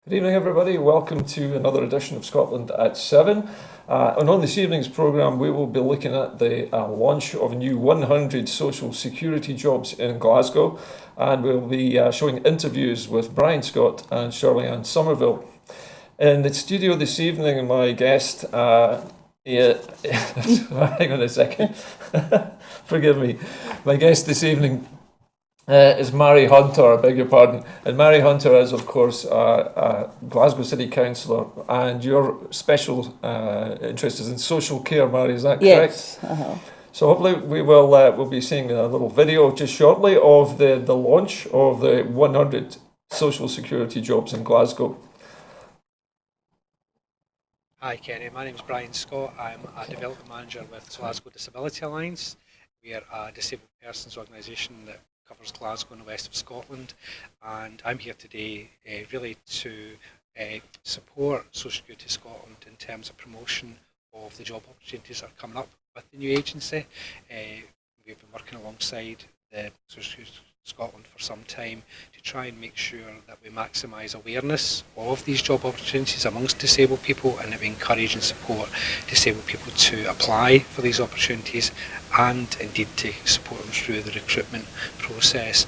Good evening, everybody. Welcome to another edition of Scotland at 7. And on this evening's programme, we will be looking at the launch of a new 100 social security jobs in Glasgow. And we'll be showing interviews with Brian Scott and Shirley-Ann Somerville. In the studio this evening, my guest, hang on a second, forgive me. My guest this evening is Mary Hunter, I beg your pardon. And Mary Hunter is, of course, a Glasgow City Councillor, and your special interest is in social care, Mary, is that correct? Yes. So hopefully we'll be seeing a little video just shortly of the launch of the 100 social security jobs in Glasgow. Hi Kenny, my name is Brian Scott. I'm a development manager with Glasgow Disability Alliance. We are a disabled persons organisation that covers Glasgow and the west of Scotland, and I'm here today really to support Social Security Scotland in terms of promotion of the job opportunities that are coming up with the new agency. We've been working alongside the Social Security Scotland for some time to try and make sure that we maximise awareness of these job opportunities amongst disabled people, and that we encourage and support disabled people to apply for these opportunities and indeed to support them through the recruitment process.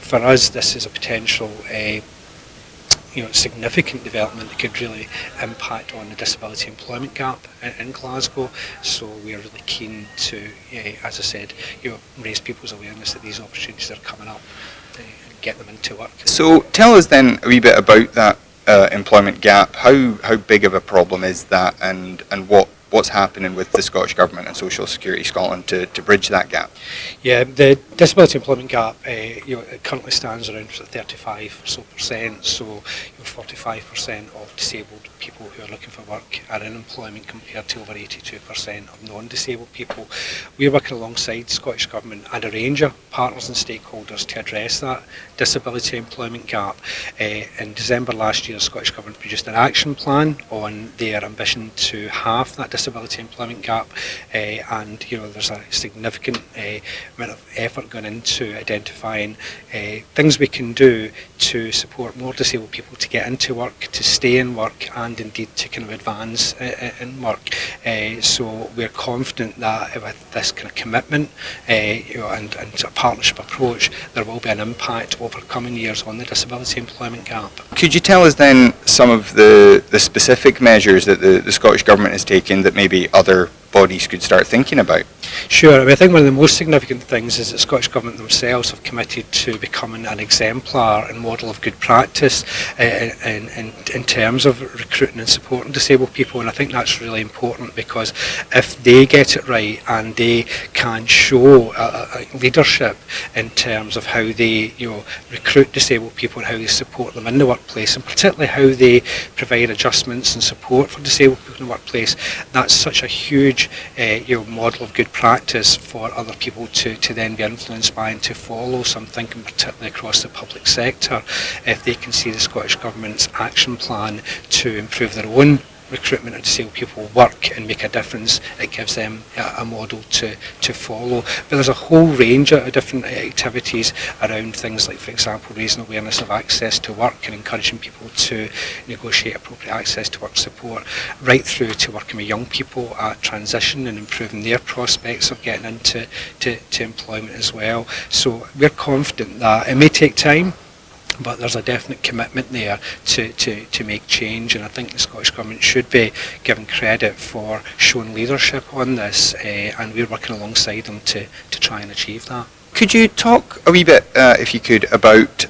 For us, this is a potential significant development that could really impact on the disability employment gap in Glasgow. So we are really keen to, as I said, raise people's awareness that these opportunities are coming up and get them into work. So tell us then a wee bit about that employment gap. How big of a problem is that, and what's happening with the Scottish Government and Social Security Scotland to bridge that gap? Yeah, the disability employment gap it currently stands around 35% or so. So 45% of disabled people who are looking for work are in employment compared to over 82% of non-disabled people. We're working alongside the Scottish Government and a range of partners and stakeholders to address that disability employment gap. In December last year, the Scottish Government produced an action plan on their ambition to halve that disability employment gap, and there's a significant amount of effort going into identifying things we can do to support more disabled people to get into work, to stay in work, and indeed to kind of advance in work. So we're confident that with this kind of commitment and a partnership approach, there will be an impact over coming years on the disability employment gap. Could you tell us then some of the specific measures that the Scottish Government is taking that maybe other bodies could start thinking about? Sure. I think one of the most significant things is that the Scottish Government themselves have committed to becoming an exemplar and model of good practice in terms of recruiting and supporting disabled people, and I think that's really important, because if they get it right and they can show leadership in terms of how they recruit disabled people and how they support them in the workplace, and particularly how they provide adjustments and support for disabled people in the workplace, that's such a huge model of good practice for other people to then be influenced by and to follow. So I'm thinking particularly across the public sector, if they can see the Scottish Government's action plan to improve their own recruitment of disabled people work and make a difference, it gives them a model to follow. But there's a whole range of different activities around things like, for example, raising awareness of access to work and encouraging people to negotiate appropriate access to work support, right through to working with young people at transition and improving their prospects of getting into employment as well. So we're confident that it may take time, but there's a definite commitment there to make change, and I think the Scottish Government should be given credit for showing leadership on this, and we're working alongside them to try and achieve that. Could you talk a wee bit, if you could, about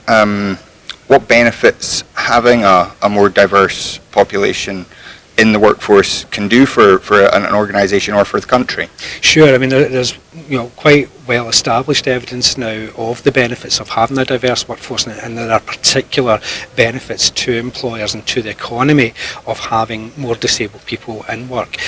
what benefits having a more diverse population in the workforce can do for an organisation or for the country? Sure. I mean, there's quite well established evidence now of the benefits of having a diverse workforce, and there are particular benefits to employers and to the economy of having more disabled people in work.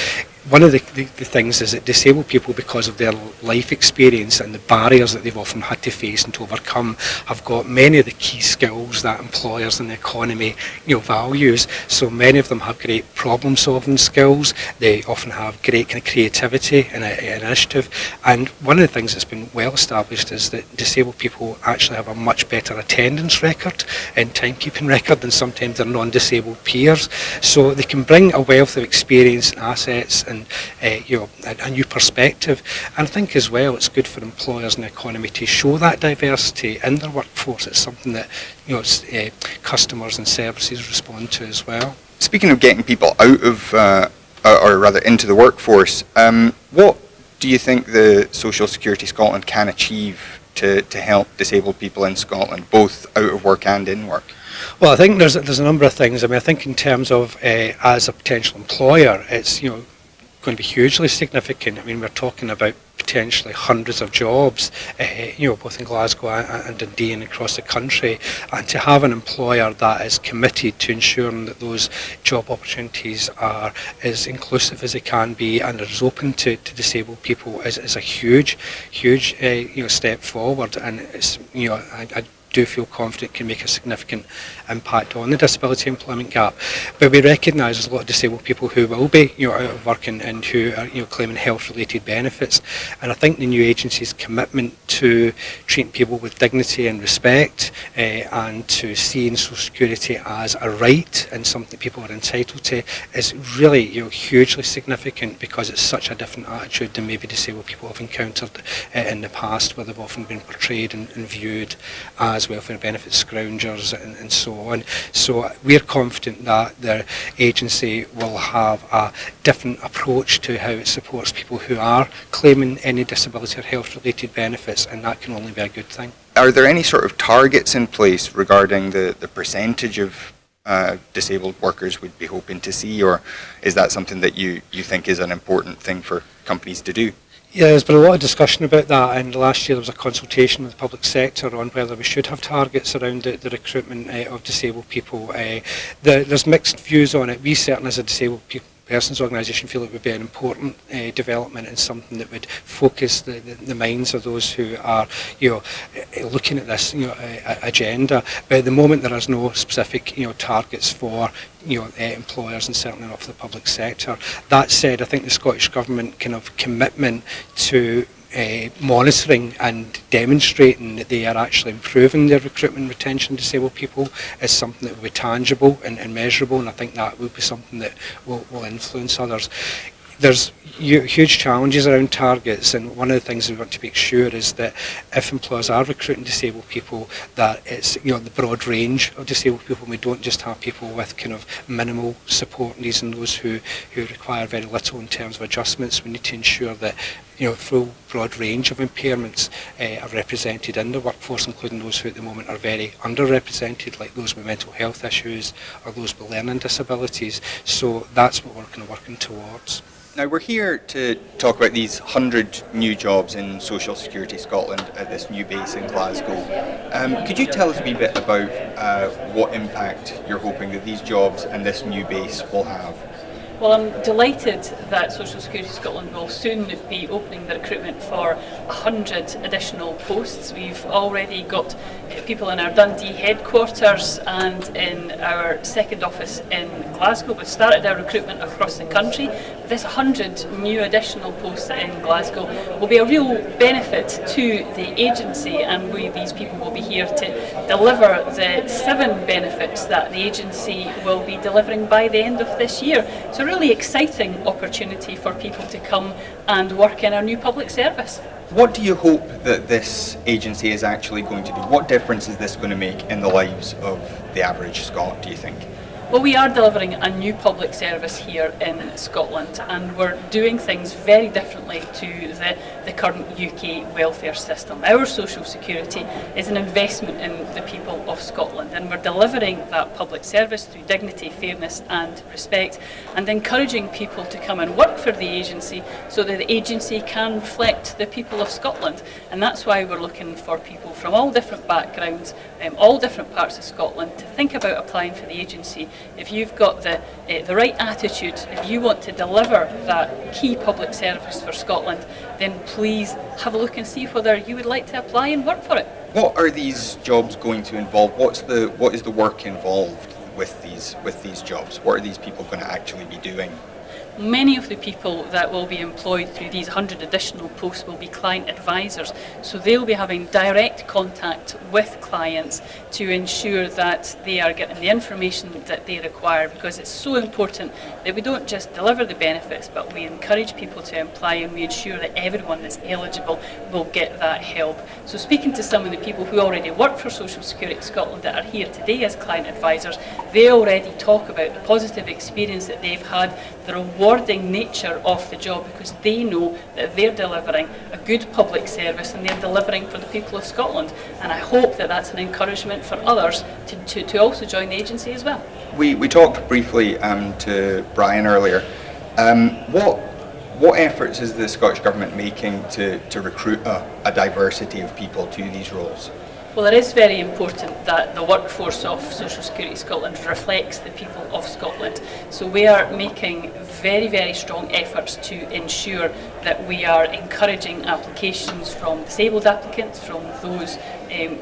one of the things is that disabled people, because of their life experience and the barriers that they've often had to face and to overcome, have got many of the key skills that employers and the economy, values. So many of them have great problem-solving skills. They often have great kind of creativity and initiative. And one of the things that's been well established is that disabled people actually have a much better attendance record and timekeeping record than sometimes their non-disabled peers. So they can bring a wealth of experience and assets and a new perspective. And I think as well it's good for employers and the economy to show that diversity in their workforce. It's something that customers and services respond to as well. Speaking of getting people out of, or rather into the workforce, what do you think the Social Security Scotland can achieve to help disabled people in Scotland, both out of work and in work? Well, I think there's a number of things. I mean, I think in terms of as a potential employer, it's going to be hugely significant. I mean, we're talking about potentially hundreds of jobs, both in Glasgow and Dundee and across the country, and to have an employer that is committed to ensuring that those job opportunities are as inclusive as they can be and is open to disabled people is a huge step forward. And it's I do feel confident can make a significant impact on the disability employment gap. But we recognise there's a lot of disabled people who will be out of work and who are claiming health related benefits. And I think the new agency's commitment to treating people with dignity and respect and to seeing Social Security as a right and something that people are entitled to is really hugely significant, because it's such a different attitude than maybe disabled people have encountered in the past, where they've often been portrayed and viewed as welfare benefits scroungers and so on. So we're confident that the agency will have a different approach to how it supports people who are claiming any disability or health related benefits, and that can only be a good thing. Are there any sort of targets in place regarding the percentage of disabled workers we'd be hoping to see, or is that something that you think is an important thing for companies to do? Yeah, there's been a lot of discussion about that, and last year there was a consultation with the public sector on whether we should have targets around the recruitment of disabled people. There's mixed views on it. We certainly, as a disabled persons organisation, feel it would be an important development and something that would focus the minds of those who are looking at this agenda. But at the moment there is no specific targets for employers, and certainly not for the public sector. That said, I think the Scottish Government kind of commitment to monitoring and demonstrating that they are actually improving their recruitment and retention of disabled people is something that will be tangible and measurable, and I think that will be something that will influence others. There's huge challenges around targets, and one of the things we want to make sure is that if employers are recruiting disabled people, that it's the broad range of disabled people. We don't just have people with kind of minimal support needs and those who require very little in terms of adjustments. We need to ensure that full broad range of impairments are represented in the workforce, including those who at the moment are very underrepresented, like those with mental health issues or those with learning disabilities. So that's what we're kind of working towards. Now, we're here to talk about these 100 new jobs in Social Security Scotland at this new base in Glasgow. Could you tell us a wee bit about what impact you're hoping that these jobs and this new base will have? Well, I'm delighted that Social Security Scotland will soon be opening the recruitment for 100 additional posts. We've already got people in our Dundee headquarters and in our second office in Glasgow. We've started our recruitment across the country. This 100 new additional posts in Glasgow will be a real benefit to the agency, and these people will be here to deliver the 7 benefits that the agency will be delivering by the end of this year. So a really exciting opportunity for people to come and work in our new public service. What do you hope that this agency is actually going to do? What difference is this going to make in the lives of the average Scot, do you think? Well, we are delivering a new public service here in Scotland, and we're doing things very differently to the current UK welfare system. Our social security is an investment in the people of Scotland, and we're delivering that public service through dignity, fairness and respect, and encouraging people to come and work for the agency so that the agency can reflect the people of Scotland. And that's why we're looking for people from all different backgrounds, all different parts of Scotland, to think about applying for the agency if you've got the right attitude, if you want to deliver that key public service for Scotland, then please have a look and see whether you would like to apply and work for it. What are these jobs going to involve? What is the work involved with these jobs? What are these people going to actually be doing? Many of the people that will be employed through these 100 additional posts will be client advisors, so they'll be having direct contact with clients to ensure that they are getting the information that they require, because it's so important that we don't just deliver the benefits, but we encourage people to apply and we ensure that everyone that's eligible will get that help. So speaking to some of the people who already work for Social Security Scotland that are here today as client advisors, they already talk about the positive experience that they've had, the rewarding nature of the job, because they know that they're delivering a good public service and they're delivering for the people of Scotland. And I hope that that's an encouragement for others to also join the agency as well. We talked briefly to Brian earlier. What efforts is the Scottish Government making to recruit a diversity of people to these roles? Well, it is very important that the workforce of Social Security Scotland reflects the people of Scotland. So we are making very, very strong efforts to ensure that we are encouraging applications from disabled applicants, from those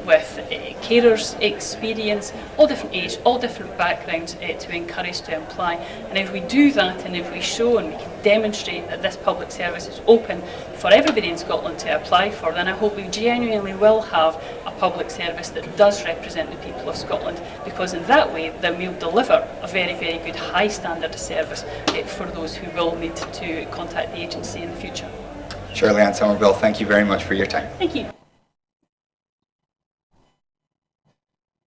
with carers experience, all different age, all different backgrounds, to encourage to apply. And if we do that, and if we show and we can demonstrate that this public service is open for everybody in Scotland to apply for, then I hope we genuinely will have a public service that does represent the people of Scotland, because in that way then we'll deliver a very, very good high standard of service for those who will need to contact the agency in the future. Shirley-Anne Somerville, thank you very much for your time. Thank you.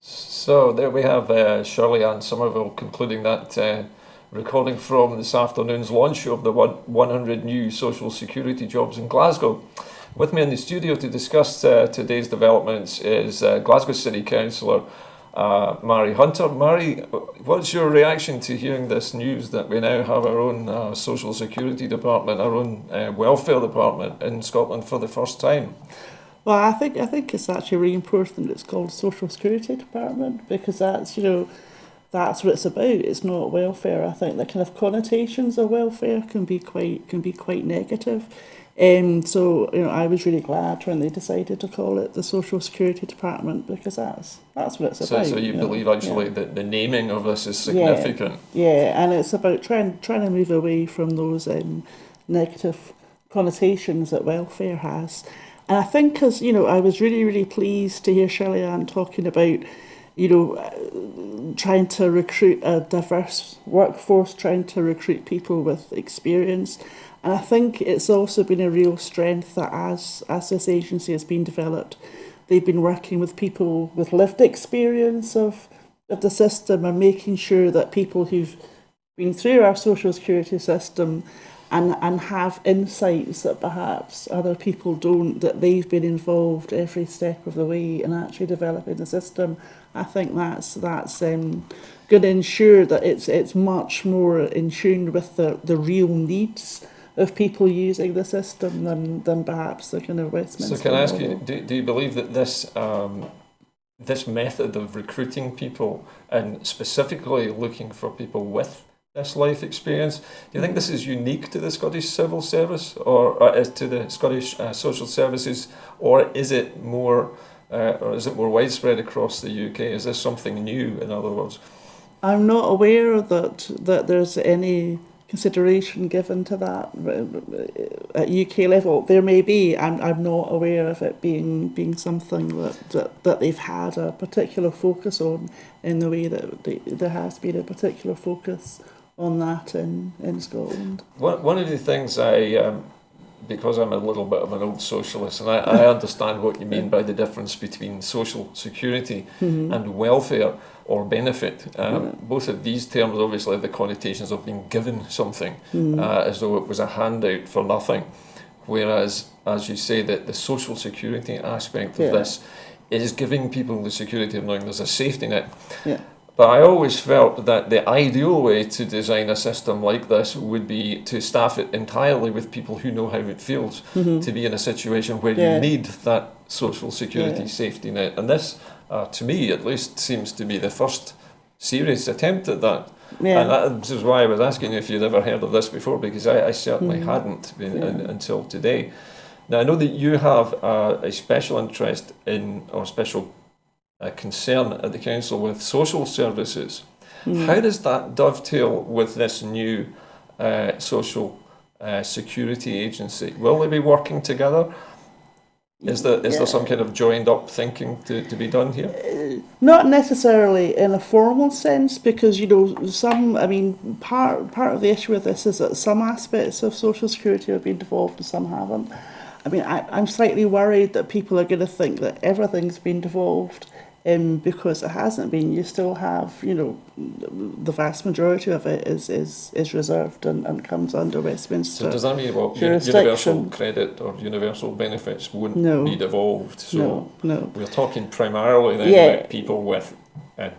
So there we have Shirley-Anne Somerville concluding that recording from this afternoon's launch of the 100 new social security jobs in Glasgow. With me in the studio to discuss today's developments is Glasgow City Councillor Mary Hunter. Mary, what's your reaction to hearing this news that we now have our own social security department, our own welfare department in Scotland for the first time? Well, I think it's actually really important it's called Social Security Department, because that's what it's about. It's not welfare. I think the kind of connotations of welfare can be quite negative. So I was really glad when they decided to call it the Social Security Department, because that's what it's about. So you believe actually that the naming of this is significant? Yeah, and it's about trying to move away from those negative connotations that welfare has. And I think, because I was really, really pleased to hear Shirley-Anne talking about, trying to recruit a diverse workforce, trying to recruit people with experience. And I think it's also been a real strength that as this agency has been developed, they've been working with people with lived experience of the system, and making sure that people who've been through our social security system and have insights that perhaps other people don't, that they've been involved every step of the way in actually developing the system. I think that's going to ensure that it's much more in tune with the real needs of people using the system than perhaps the kind of Westminster. So can I ask you, do you believe that this method of recruiting people, and specifically looking for people with this life experience, do you think this is unique to the Scottish Civil Service, or to the Scottish social services, or is it more widespread across the UK? Is this something new, in other words? I'm not aware that there's any consideration given to that at UK level. There may be. I'm not aware of it being something that they've had a particular focus on, in the way that there has been a particular focus on that in Scotland. One of the things because I'm a little bit of an old socialist, and I understand what you mean by the difference between social security and welfare or benefit. Both of these terms obviously have the connotations of being given something, as though it was a handout for nothing. Whereas, as you say, that the social security aspect of this is giving people the security of knowing there's a safety net. Yeah. But I always felt that the ideal way to design a system like this would be to staff it entirely with people who know how it feels to be in a situation where you need that social security safety net. And this, to me at least, seems to be the first serious attempt at that. Yeah. And this is why I was asking you if you'd ever heard of this before, because I certainly hadn't until today. Now, I know that you have a special interest in, or special concern at the Council with social services. How does that dovetail with this new social security agency? Will they be working together? Is there some kind of joined up thinking to be done here? Not necessarily in a formal sense, because part of the issue with this is that some aspects of social security have been devolved and some haven't. I mean, I'm slightly worried that people are going to think that everything's been devolved, because it hasn't been. You still have, the vast majority of it is reserved and comes under Westminster. So does that mean jurisdiction. Universal credit or universal benefits wouldn't be devolved? So no. We're talking primarily then about people with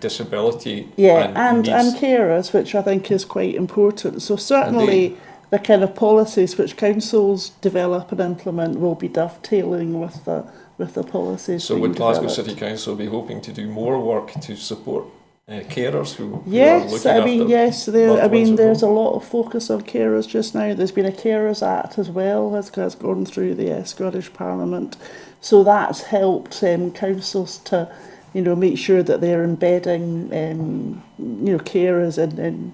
disability. And needs. carers, which I think is quite important. So certainly the kind of policies which councils develop and implement will be dovetailing with the policies. So being would Glasgow developed. City Council be hoping to do more work to support carers who are Yes, looking I mean, after yes. loved ones at There's a home? lot of focus on carers just now. There's been a Carers Act as well, has gone through the Scottish Parliament. So that's helped councils to, make sure that they're embedding, carers in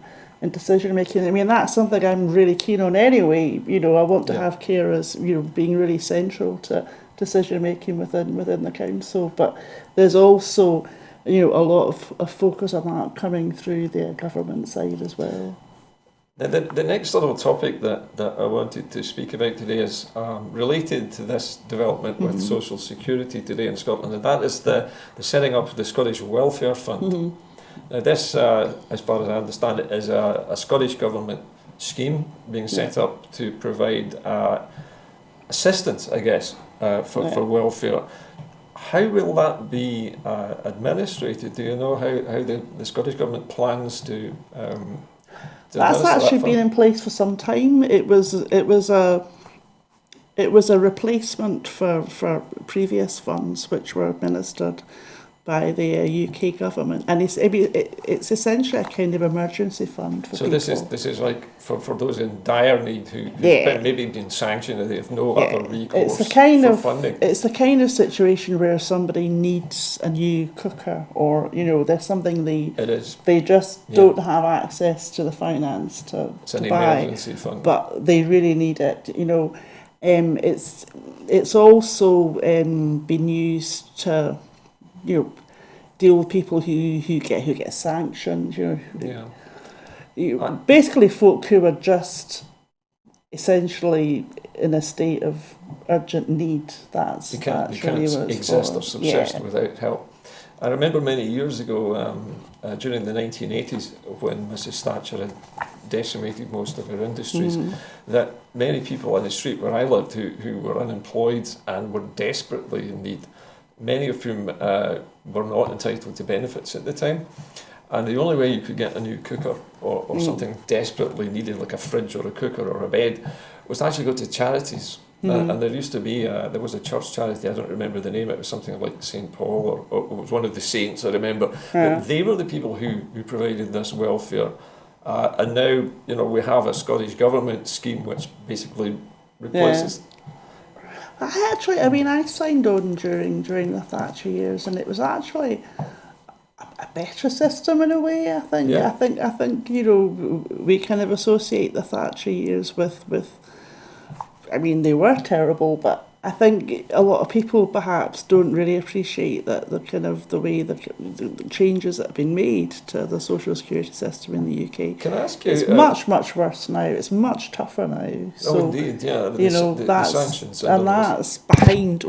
decision making. I mean, that's something I'm really keen on anyway. I want to have carers, being really central to decision making within the council. But there's also, a lot of focus on that coming through the government side as well. The next little topic that I wanted to speak about today is related to this development with social security today in Scotland, and that is the setting up of the Scottish Welfare Fund. Now this, as far as I understand it, is a Scottish Government scheme being set up to provide assistance, I guess, for welfare. How will that be administrated? Do you know how the Scottish Government plans to That's actually been in place for some time. It was a replacement for previous funds which were administered by the UK government, and it's essentially a kind of emergency fund for people. So this is like for those in dire need who maybe been sanctioned and they have no other recourse for funding. It's the kind of situation where somebody needs a new cooker, or there's something they just don't have access to the finance to an buy, emergency fund, but they really need it. It's also been used to deal with people who get sanctioned. Basically, folk who are just essentially in a state of urgent need. They can't exist or subsist without help. I remember many years ago, during the 1980s, when Mrs. Thatcher had decimated most of her industries, that many people on the street where I lived who were unemployed and were desperately in need, many of whom were not entitled to benefits at the time. And the only way you could get a new cooker or something desperately needed, like a fridge or a cooker or a bed, was to actually go to charities. And there used to be, there was a church charity, I don't remember the name, it was something like St. Paul, or it was one of the saints, I remember. But they were the people who provided this welfare. And now, we have a Scottish Government scheme which basically replaces. I signed on during the Thatcher years, and it was actually a better system in a way. I think we kind of associate the Thatcher years with. They were terrible, but I think a lot of people perhaps don't really appreciate that the way the changes that have been made to the social security system in the UK. Can I ask you? It's much worse now. It's much tougher now. So, indeed, yeah. The sanctions that's behind.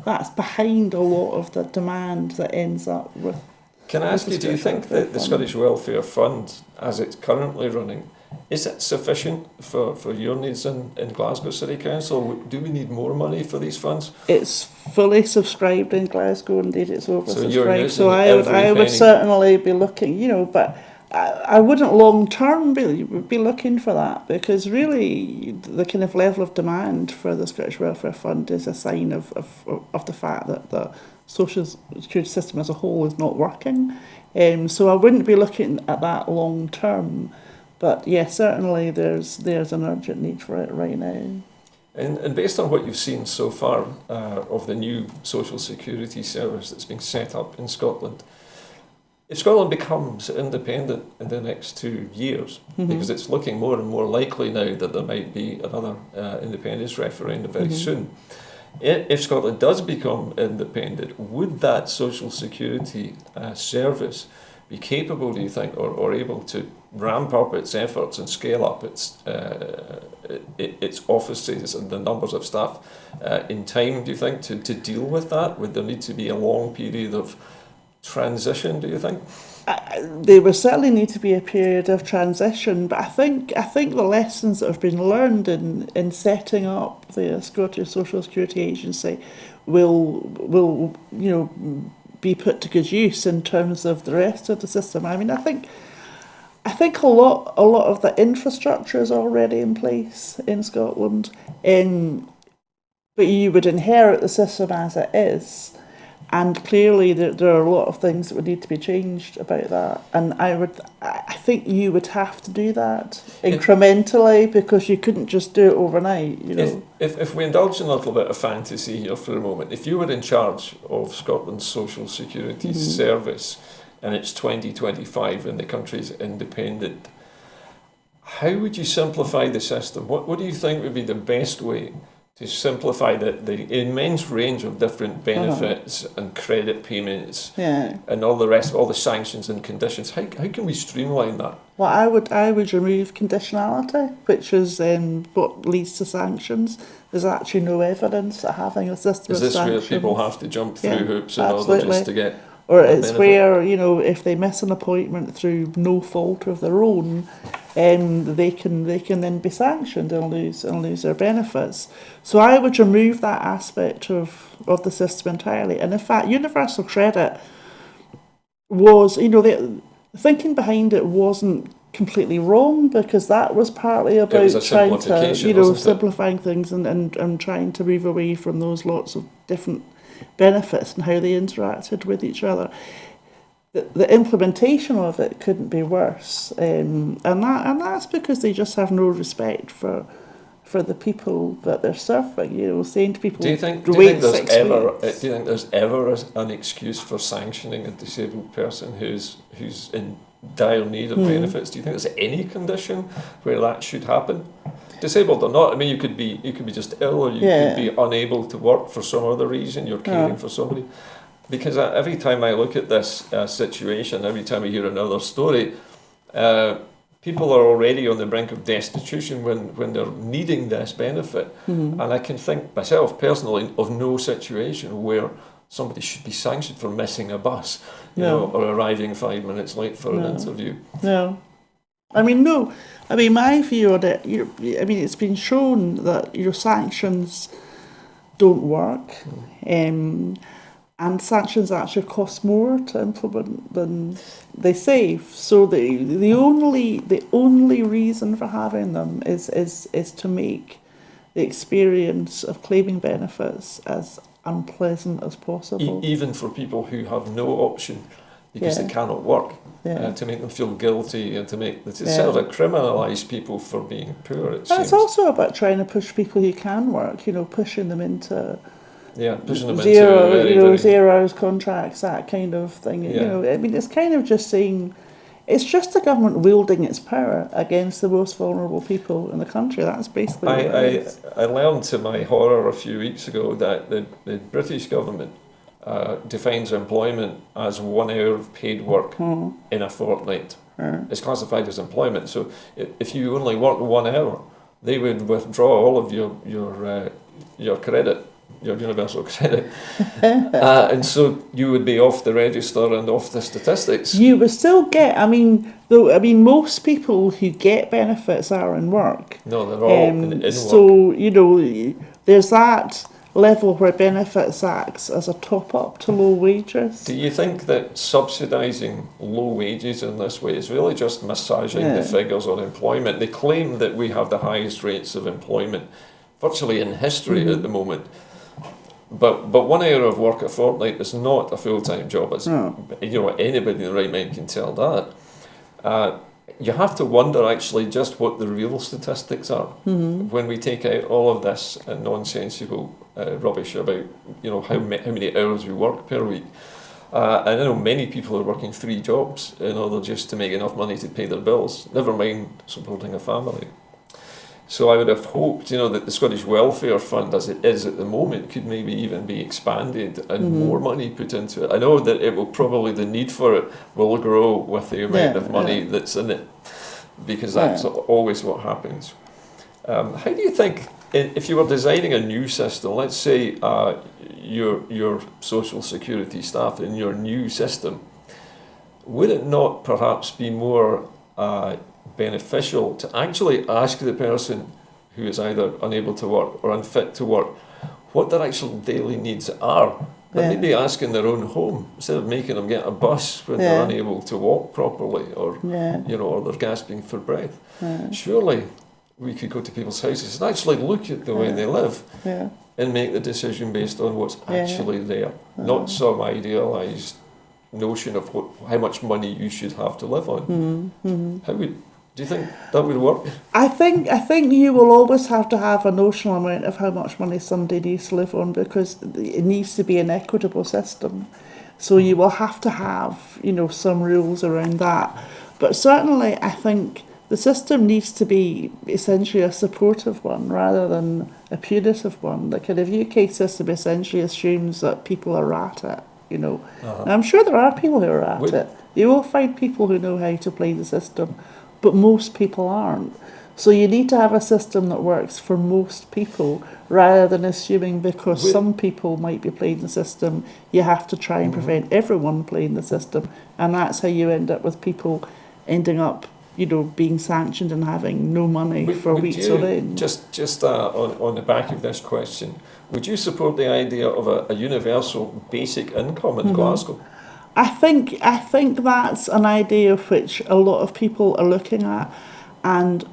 That's behind a lot of the demand that ends up with. Can I ask you? Do you think that the Scottish Welfare Fund, as it's currently running, is it sufficient for your needs in Glasgow City Council? Do we need more money for these funds? It's fully subscribed in Glasgow, indeed it's oversubscribed. So I would certainly be looking, but I wouldn't long term be looking for that, because really the kind of level of demand for the Scottish Welfare Fund is a sign of the fact that social security system as a whole is not working. So I wouldn't be looking at that long term. But yes, certainly there's an urgent need for it right now. And based on what you've seen so far of the new social security service that's being set up in Scotland, if Scotland becomes independent in the next 2 years, because it's looking more and more likely now that there might be another independence referendum very soon, if Scotland does become independent, would that social security service be capable, do you think, or able to ramp up its efforts and scale up its offices and the numbers of staff in time, do you think, to deal with that? Would there need to be a long period of transition, do you think? There will certainly need to be a period of transition, but I think the lessons that have been learned in setting up the Scottish Social Security Agency will be put to good use in terms of the rest of the system. I mean, I think a lot of the infrastructure is already in place in Scotland, but you would inherit the system as it is. And clearly there are a lot of things that would need to be changed about that. And I think you would have to do that incrementally, because you couldn't just do it overnight, you know. If we indulge in a little bit of fantasy here for a moment, if you were in charge of Scotland's social security service and it's 2025 and the country's independent, how would you simplify the system? What do you think would be the best way to simplify the immense range of different benefits and credit payments and all the rest, all the sanctions and conditions? How can we streamline that? Well, I would remove conditionality, which is what leads to sanctions. There's actually no evidence that having a system of sanctions... Is this where people have to jump through hoops in order just to get... Or it's where, if they miss an appointment through no fault of their own, they can then be sanctioned and lose their benefits. So I would remove that aspect of the system entirely. And in fact, universal credit was, the thinking behind it wasn't completely wrong, because that was partly about trying to, simplifying things and trying to move away from those lots of different benefits and how they interacted with each other. The implementation of it couldn't be worse, and that's because they just have no respect for the people that they're serving. Saying to people, do you think there's ever an excuse for sanctioning a disabled person who's in dire need of benefits? Do you think there's any condition where that should happen? Disabled or not, I mean, you could be just ill, or you could be unable to work for some other reason. You're caring for somebody. Because every time I look at this situation, every time I hear another story, people are already on the brink of destitution when they're needing this benefit. And I can think myself personally of no situation where somebody should be sanctioned for missing a bus, or arriving 5 minutes late for an interview. No. My view on it, it's been shown that your sanctions don't work, and sanctions actually cost more to implement than they save. So the only reason for having them is to make the experience of claiming benefits as unpleasant as possible. Even for people who have no option because they cannot work, to make them feel guilty and to sort of criminalise people for being poor. It's also about trying to push people who can work, pushing them into zero hours contracts, that kind of thing. It's kind of just saying, it's just the government wielding its power against the most vulnerable people in the country. That's basically what it is. I learned to my horror a few weeks ago that the British government defines employment as 1 hour of paid work in a fortnight. It's classified as employment. So if you only work 1 hour, they would withdraw all of your credit, your universal credit, and so you would be off the register and off the statistics. You would still get. Most people who get benefits are in work. No, they're all in work. So there's that level where benefits acts as a top up to low wages. Do you think that subsidising low wages in this way is really just massaging the figures on employment? They claim that we have the highest rates of employment virtually in history at the moment. But 1 hour of work a fortnight is not a full-time job. It's, No. you know, anybody in the right mind can tell that. You have to wonder actually just what the real statistics are when we take out all of this nonsensical rubbish about, you know, how many hours we work per week. And I know many people are working 3 jobs in order just to make enough money to pay their bills, never mind supporting a family. So I would have hoped, you know, that the Scottish Welfare Fund, as it is at the moment, could maybe even be expanded and more money put into it. I know that it will probably, the need for it will grow with the amount of money that's in it, because that's always what happens. How do you think, if you were designing a new system, let's say your social security staff in your new system, would it not perhaps be more beneficial to actually ask the person who is either unable to work or unfit to work what their actual daily needs are, and maybe ask in their own home instead of making them get a bus when they're unable to walk properly, or you know, or they're gasping for breath? Surely we could go to people's houses and actually look at the way they live and make the decision based on what's actually there, not some idealised notion of how much money you should have to live on. Do you think that would work? I think you will always have to have a notional amount of how much money somebody needs to live on, because it needs to be an equitable system. So you will have to have, you know, some rules around that. But certainly I think the system needs to be essentially a supportive one rather than a punitive one. The kind of UK system essentially assumes that people are at it, you know. And I'm sure there are people who are at it. You will find people who know how to play the system, but most people aren't. So you need to have a system that works for most people, rather than assuming because some people might be playing the system, you have to try and prevent everyone playing the system. And that's how you end up with people ending up, you know, being sanctioned and having no money for weeks on end. Just on the back of this question, would you support the idea of a universal basic income in Glasgow? I think that's an idea which a lot of people are looking at, and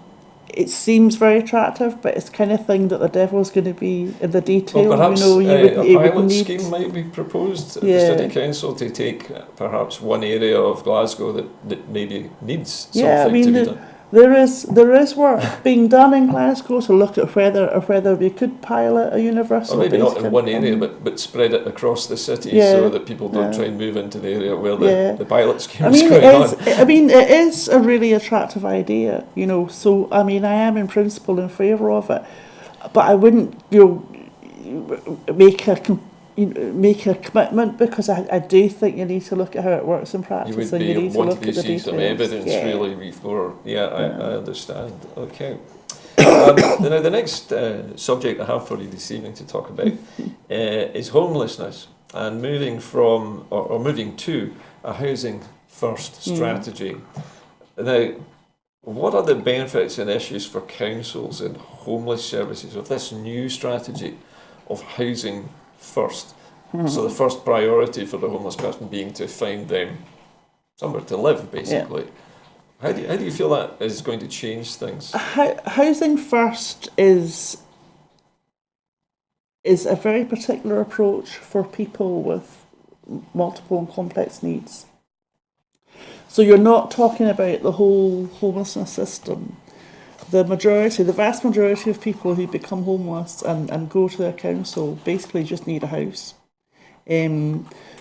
it seems very attractive, but it's the kind of thing that the devil's going to be in the detail. Well, perhaps you know, a pilot scheme might be proposed at the City Council to take perhaps one area of Glasgow that maybe needs something to be done. There is work being done in Glasgow to look at whether we could pilot a universal. Or maybe not in one area, but spread it across the city so that people don't try and move into the area where the pilot scheme is going on. I mean, it is a really attractive idea, you know. So I mean, I am in principle in favour of it, but I wouldn't, you know, make a commitment, because I do think you need to look at how it works in practice. You would and you need to want look to at the see details. some evidence really before. I understand. Okay. Now the next subject I have for you this evening to talk about is homelessness, and moving from or moving to a housing first strategy. Now, what are the benefits and issues for councils and homeless services of this new strategy of housing first? So the first priority for the homeless person being to find them somewhere to live, basically. How do you feel that is going to change things? Housing first is a very particular approach for people with multiple and complex needs. So you're not talking about the whole homelessness system. The vast majority of people who become homeless and go to a council basically just need a house.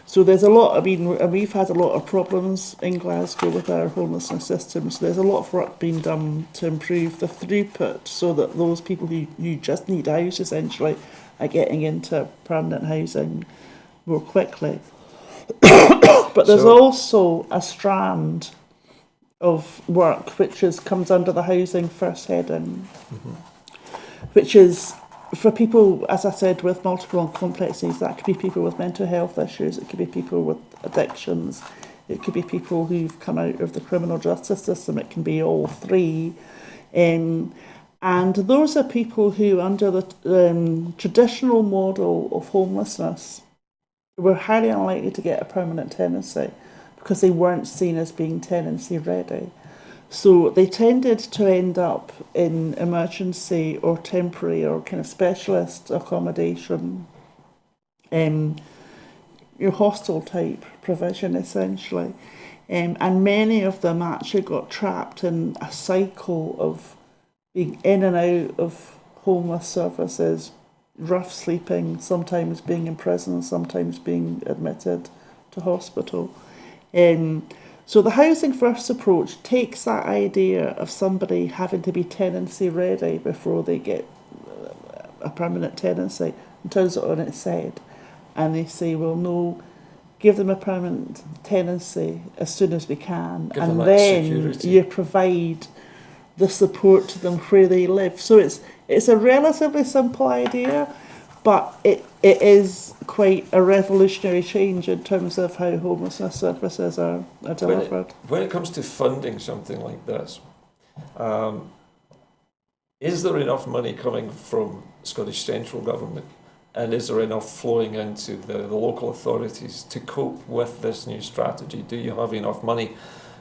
So there's a lot, I mean, we've had a lot of problems in Glasgow with our homelessness system, so there's a lot of work being done to improve the throughput so that those people who just need a house essentially are getting into permanent housing more quickly. But there's also a strand of work which comes under the housing first heading, which is for people, as I said, with multiple and complex needs. That could be people with mental health issues, it could be people with addictions, it could be people who've come out of the criminal justice system, it can be all three. And those are people who, under the traditional model of homelessness, were highly unlikely to get a permanent tenancy because they weren't seen as being tenancy ready. So they tended to end up in emergency or temporary or kind of specialist accommodation. your hostel type provision essentially. And many of them actually got trapped in a cycle of being in and out of homeless services, rough sleeping, sometimes being in prison, sometimes being admitted to hospital. So the Housing First approach takes that idea of somebody having to be tenancy ready before they get a permanent tenancy and turns it on its head. And they say, well, no, give them a permanent tenancy as soon as we can. Give them and that then security. you provide the support to them where they live. So it's a relatively simple idea, but it is quite a revolutionary change in terms of how homelessness services are delivered. When it comes to funding something like this, is there enough money coming from Scottish Central Government, and is there enough flowing into the local authorities to cope with this new strategy? Do you have enough money,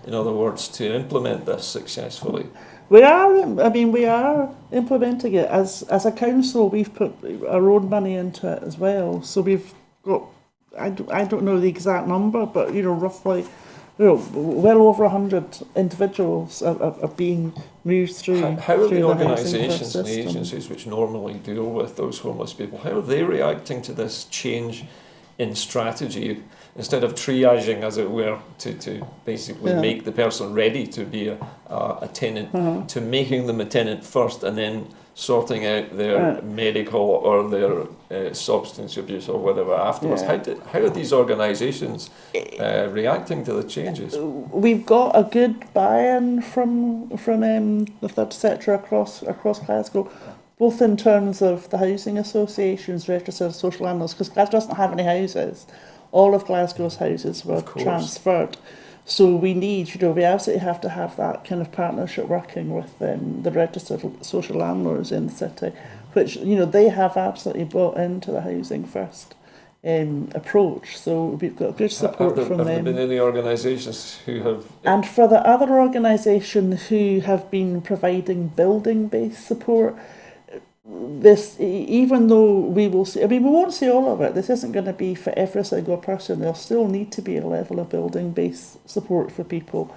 in other words, to implement this successfully? We are implementing it. As a council, we've put our own money into it as well. So we've got, I don't know the exact number, but roughly, well over 100 individuals are being moved through. How are the Housing organisations First and the system. agencies which normally deal with those homeless people, how are they reacting to this change in strategy? Instead of triaging, as it were, to basically make the person ready to be a tenant, to making them a tenant first and then sorting out their medical or their substance abuse or whatever afterwards. How are these organisations reacting to the changes? We've got a good buy-in from the third sector across Glasgow, both in terms of the housing associations, registered social landlords, because Glasgow doesn't have any houses. All of Glasgow's houses were transferred. So we need, we absolutely have to have that kind of partnership working with the registered social landlords in the city, which, they have absolutely bought into the Housing First approach. So we've got good support from them. Have there been any organisations who have... And for the other organisations who have been providing building-based support, this, even though we will see, we won't see all of it. This isn't going to be for every single person. There'll still need to be a level of building-based support for people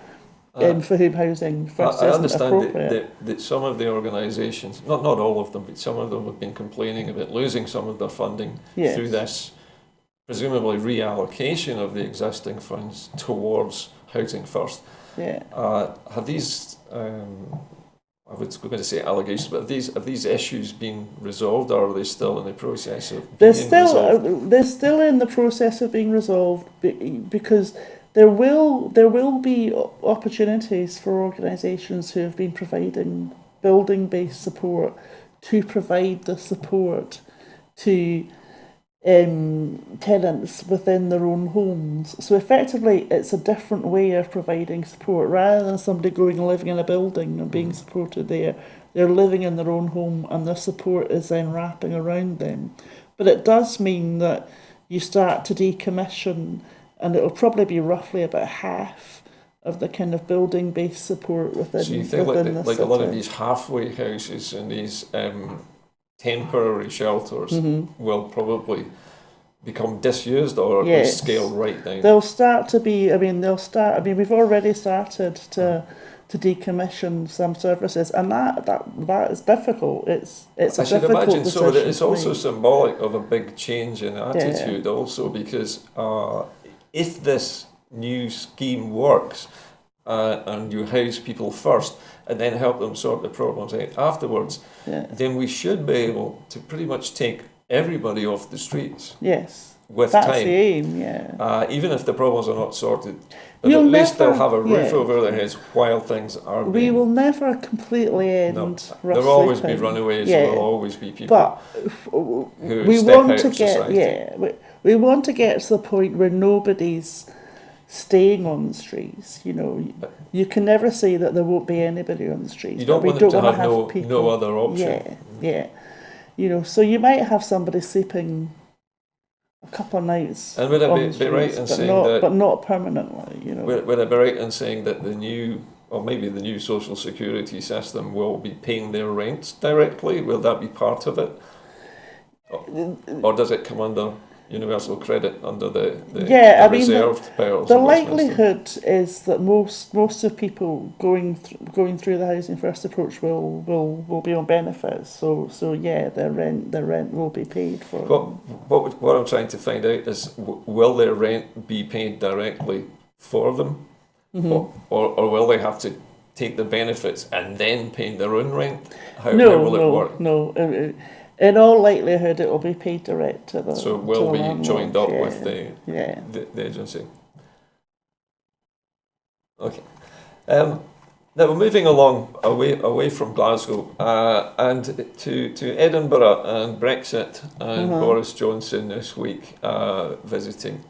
for whom Housing First isn't understand appropriate. that some of the organisations, not all of them, but some of them have been complaining about losing some of their funding through this, presumably reallocation of the existing funds towards Housing First. Have these... I was going to say allegations, but have these issues been resolved, or are they still in the process of being resolved? They're still in the process of being resolved, because there will be opportunities for organisations who have been providing building-based support to provide the support to tenants within their own homes. So effectively, it's a different way of providing support. Rather than somebody going and living in a building and being supported there, they're living in their own home and the support is then wrapping around them. But it does mean that you start to decommission, and it'll probably be roughly about half of the kind of building-based support within. So you think like a lot of these halfway houses and these temporary shelters will probably become disused or scaled right down? They'll start to be, we've already started to decommission some services, and that is difficult. It's a difficult decision. So that it's also symbolic of a big change in attitude also, because if this new scheme works and you house people first and then help them sort the problems out afterwards, then we should be able to pretty much take everybody off the streets. Yes, with that's time. The aim, even if the problems are not sorted, but at least they'll have a roof over their heads while things are being... We will never completely end rough There'll always sleeping. Be runaways, there'll always be people but who we step want out to of get, society. We want to get to the point where nobody's staying on the streets. You can never say that there won't be anybody on the streets. You don't want them to have no other option. So you might have somebody sleeping a couple of nights and would it be right in saying that... But not permanently, Would it be right in saying that the new social security system will be paying their rents directly? Will that be part of it? Or does it come under universal credit under the Yeah, I mean, reserved powers. The of Westminster. likelihood is that most of people going through the Housing First approach will be on benefits. So yeah, their rent will be paid for. What I'm trying to find out is, will their rent be paid directly for them, or will they have to take the benefits and then pay their own rent? How will it work? No. In all likelihood, it will be paid direct to the. So we'll be landlord, joined up yeah. with the agency. Okay. Now we're moving along away from Glasgow and to Edinburgh and Brexit and Boris Johnson this week visiting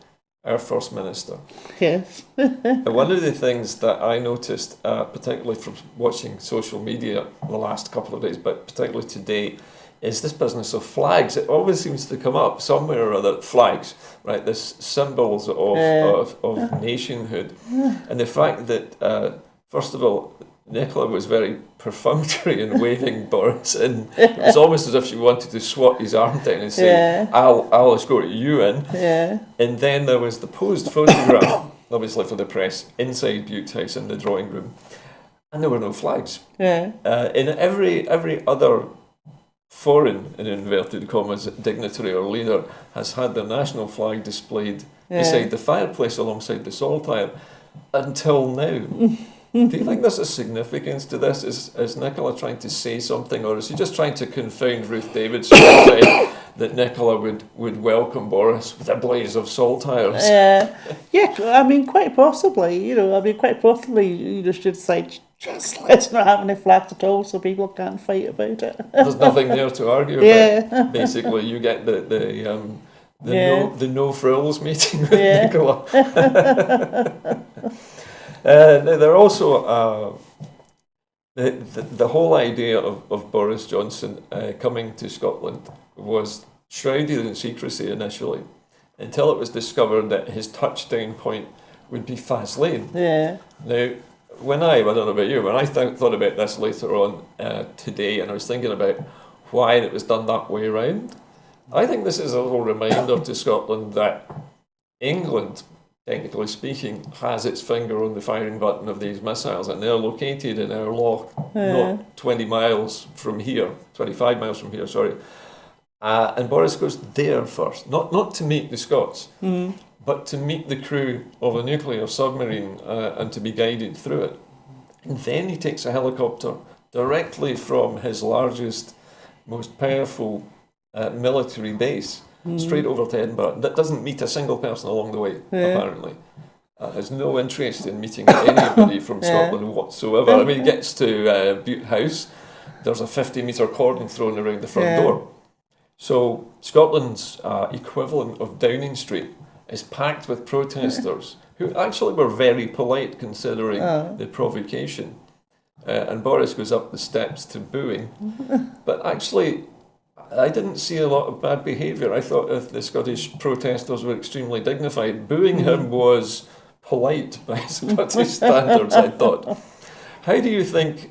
our First Minister. Yes. And one of the things that I noticed, particularly from watching social media the last couple of days, but particularly today, is this business of flags. It always seems to come up somewhere or other, flags, right? This symbols of nationhood. And the fact that, first of all, Nicola was very perfunctory in waving Boris in. It was almost as if she wanted to swat his arm down and say, I'll escort you in. Yeah. And then there was the posed photograph, obviously for the press, inside Bute House in the drawing room. And there were no flags. Yeah. In every other foreign, in inverted commas, dignitary or leader has had their national flag displayed beside the fireplace alongside the saltire until now. Do you think there's a significance to this? Is Nicola trying to say something, or is he just trying to confound Ruth Davidson and say that Nicola would welcome Boris with a blaze of saltires? Yeah, I mean, quite possibly, should say, just let's not have any flags at all so people can't fight about it. There's nothing there to argue about. Basically, you get the no frills meeting with Nicola. Now, they're also the whole idea of Boris Johnson coming to Scotland was shrouded in secrecy initially, until it was discovered that his touchdown point would be Faslane. Yeah. Now, I don't know about you, when I thought about this later on today, and I was thinking about why it was done that way around, I think this is a little reminder to Scotland that England, technically speaking, has its finger on the firing button of these missiles, and they're located in our loch, not 20 miles from here, 25 miles from here, sorry. And Boris goes there first, not to meet the Scots, but to meet the crew of a nuclear submarine and to be guided through it. And then he takes a helicopter directly from his largest, most powerful military base straight over to Edinburgh. That doesn't meet a single person along the way, apparently. Has no interest in meeting anybody from Scotland whatsoever. I mean, he gets to Bute House, there's a 50-metre cordon thrown around the front door. So Scotland's equivalent of Downing Street is packed with protesters who actually were very polite considering the provocation. And Boris goes up the steps to booing. But actually, I didn't see a lot of bad behaviour. I thought if the Scottish protesters were extremely dignified, booing him was polite by Scottish standards, I thought. How do you think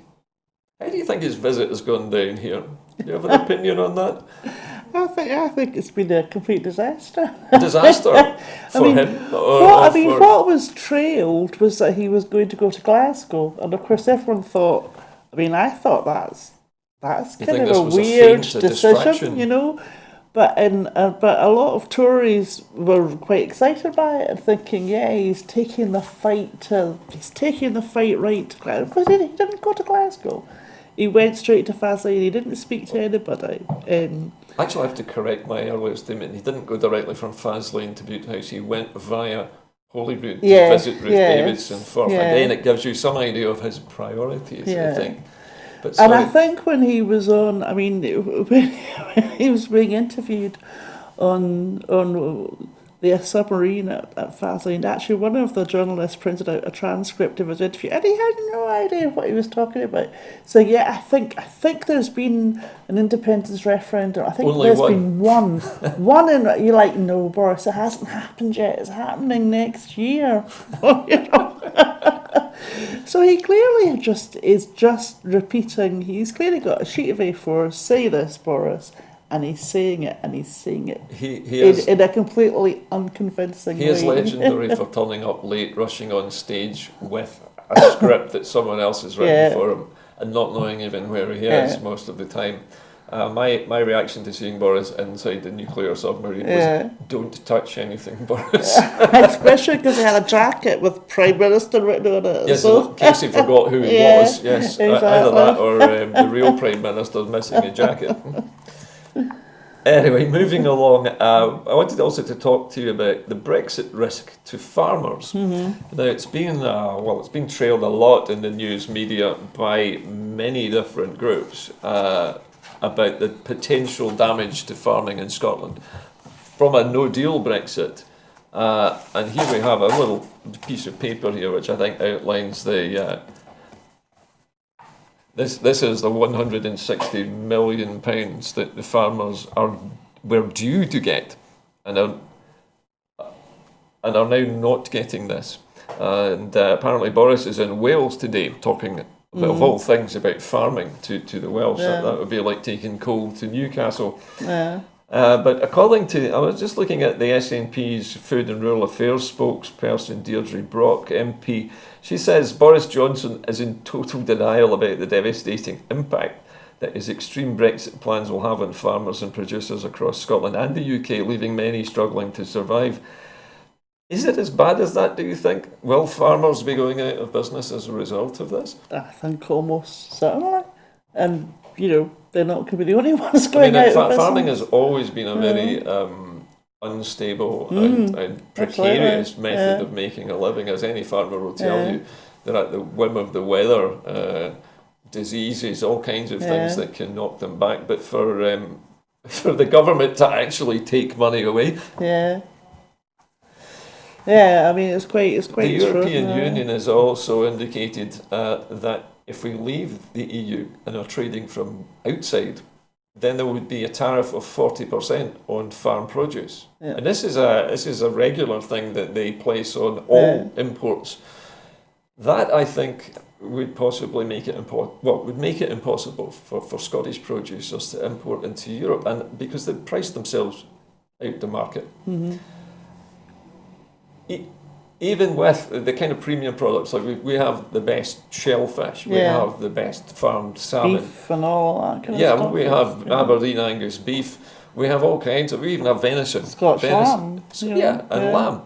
his visit has gone down here? Do you have an opinion on that? I think it's been a complete disaster. A disaster for him? What was trailed was that he was going to go to Glasgow, and of course everyone thought. I thought that's kind of a weird decision, But a lot of Tories were quite excited by it and thinking, he's taking the fight right to Glasgow. Because he didn't go to Glasgow. He went straight to Faslane. He didn't speak to anybody. Actually, I have to correct my earlier statement. He didn't go directly from Faslane to Bute House. He went via Holyrood to visit Ruth Davidson first. Again, it gives you some idea of his priorities, I think. But and I think when he was on, when he was being interviewed on the submarine at Faslane, actually one of the journalists printed out a transcript of his interview, and he had no idea what he was talking about. So I think there's been an independence referendum. I think only there's one. been one, and you're like, no, Boris, it hasn't happened yet. It's happening next year. So he clearly is just repeating. He's clearly got a sheet of A4. Say this, Boris. and he's saying it, and he's saying it He is in a completely unconvincing he way. is legendary for turning up late, rushing on stage with a script that someone else has written Yeah. for him, and not knowing even where he Yeah. is most of the time. My reaction to seeing Boris inside the nuclear submarine Yeah. was, don't touch anything, Boris. Especially because he had a jacket with Prime Minister written on it. Yes, so. in case he forgot who he Yeah, was. Yes, exactly. either that or the real Prime Minister missing a jacket. Anyway, moving along, I wanted also to talk to you about the Brexit risk to farmers. Mm-hmm. Now, it's been trailed a lot in the news media by many different groups about the potential damage to farming in Scotland from a no-deal Brexit. And here we have a little piece of paper here, which I think outlines the. This is the £160 million that the farmers were due to get, and are now not getting this. And apparently Boris is in Wales today talking about, of all things, about farming to the Welsh. Yeah. That would be like taking coal to Newcastle. Yeah. But according to, I was just looking at the SNP's Food and Rural Affairs spokesperson, Deirdre Brock, MP. She says Boris Johnson is in total denial about the devastating impact that his extreme Brexit plans will have on farmers and producers across Scotland and the UK, leaving many struggling to survive. Is it as bad as that, do you think? Will farmers be going out of business as a result of this? I think almost certainly. And, they're not going to be the only ones going out of business. Farming has always been a very unstable and precarious method of making a living, as any farmer will tell you. They're at the whim of the weather, diseases, all kinds of things that can knock them back. But for the government to actually take money away, I mean it's quite. The European Union has also indicated that if we leave the EU and are trading from outside, then there would be a tariff of 40% on farm produce. Yeah. And this is a regular thing that they place on all imports. That, I think, would possibly make it impossible for Scottish producers to import into Europe, and because they price themselves out the market. Mm-hmm. Even with the kind of premium products, like we have the best shellfish, we have the best farmed salmon. Beef and all that kind of Yeah, stuff. we have Aberdeen Angus beef, we have all kinds of, we even have venison. Scotch lamb. And lamb.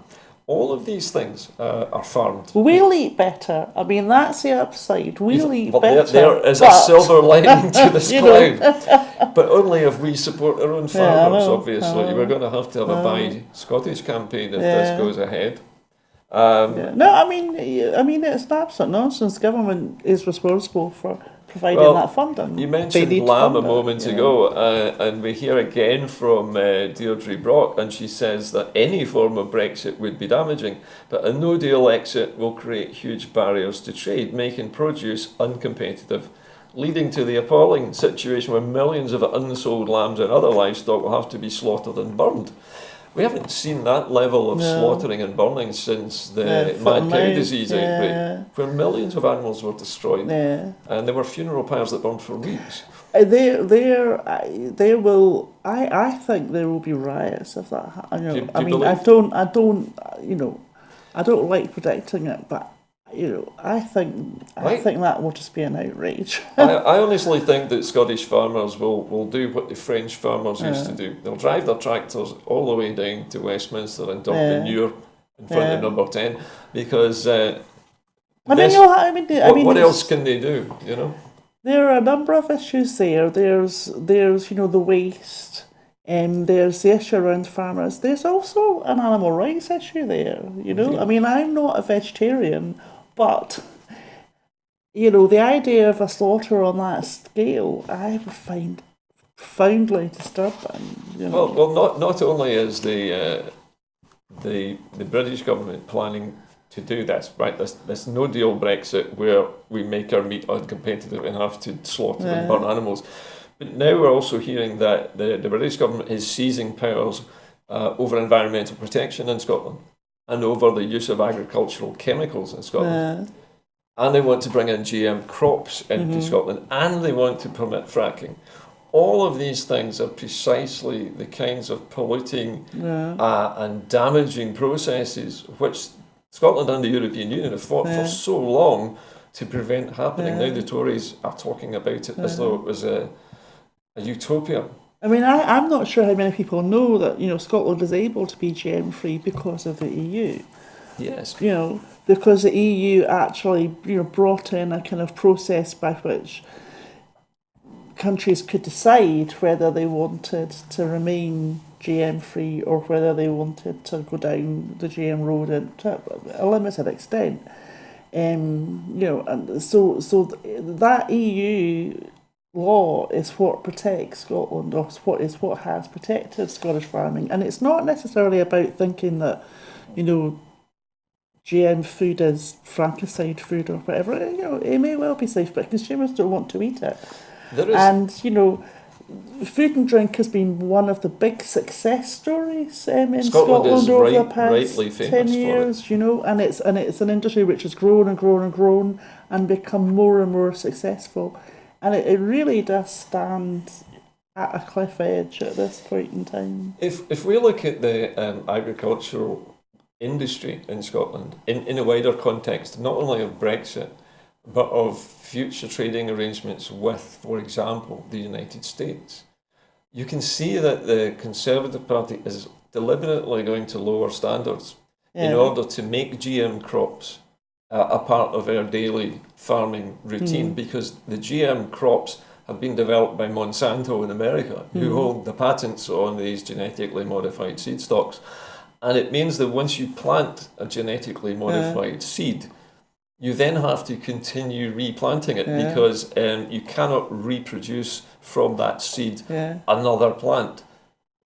All of these things are farmed. We'll eat better. I mean, that's the upside. We'll eat But better. there is a silver lining to this You know. cloud. But only if we support our own farmers, I know. obviously. We're going to have a Buy Scottish campaign if this goes ahead. No, I mean it's absolute nonsense. Government is responsible for providing that funding. You They mentioned need lamb a funding, moment ago, and we hear again from Deirdre Brock, and she says that any form of Brexit would be damaging, but a no-deal exit will create huge barriers to trade, making produce uncompetitive, leading to the appalling situation where millions of unsold lambs and other livestock will have to be slaughtered and burned. We haven't seen that level of slaughtering and burning since the mad cow disease outbreak, where millions of animals were destroyed, and there were funeral pyres that burned for weeks. I think there will be riots if that happens. Do you I mean, believe? I don't like predicting it, but I think that will just be an outrage. I honestly think that Scottish farmers will do what the French farmers used to do. They'll drive their tractors all the way down to Westminster and dump manure in front of number 10, because what else can they do, There are a number of issues there. There's the waste, there's the issue around farmers. There's also an animal rights issue there, I mean, I'm not a vegetarian, but the idea of a slaughter on that scale, I would find profoundly disturbing. Well, not only is the British government planning to do this, right? This no-deal Brexit where we make our meat uncompetitive and have to slaughter and burn animals, but now we're also hearing that the British government is seizing powers over environmental protection in Scotland and over the use of agricultural chemicals in Scotland. And they want to bring in GM crops into Scotland, and they want to permit fracking. all of these things are precisely the kinds of polluting and damaging processes which Scotland and the European Union have fought for so long to prevent happening. Now the Tories are talking about it as though it was a utopia. I mean, I'm not sure how many people know that, you know, Scotland is able to be GM free because of the EU. Yes. You know, because the EU actually, you know, brought in a kind of process by which countries could decide whether they wanted to remain GM free or whether they wanted to go down the GM road to a limited extent. You know, and so that EU law is what protects Scotland, or what has protected Scottish farming, and it's not necessarily about thinking that, you know, GM food is fratricide food or whatever. You know, it may well be safe, but consumers don't want to eat it. And, you know, food and drink has been one of the big success stories in Scotland over the past 10 years, you know, and it's an industry which has grown and grown and grown and become more and more successful. And it really does stand at a cliff edge at this point in time. If we look at the agricultural industry in Scotland, in a wider context, not only of Brexit, but of future trading arrangements with, for example, the United States, you can see that the Conservative Party is deliberately going to lower standards in order to make GM crops a part of our daily farming routine, because the GM crops have been developed by Monsanto in America, who hold the patents on these genetically modified seed stocks. And it means that once you plant a genetically modified seed, you then have to continue replanting it because you cannot reproduce from that seed another plant.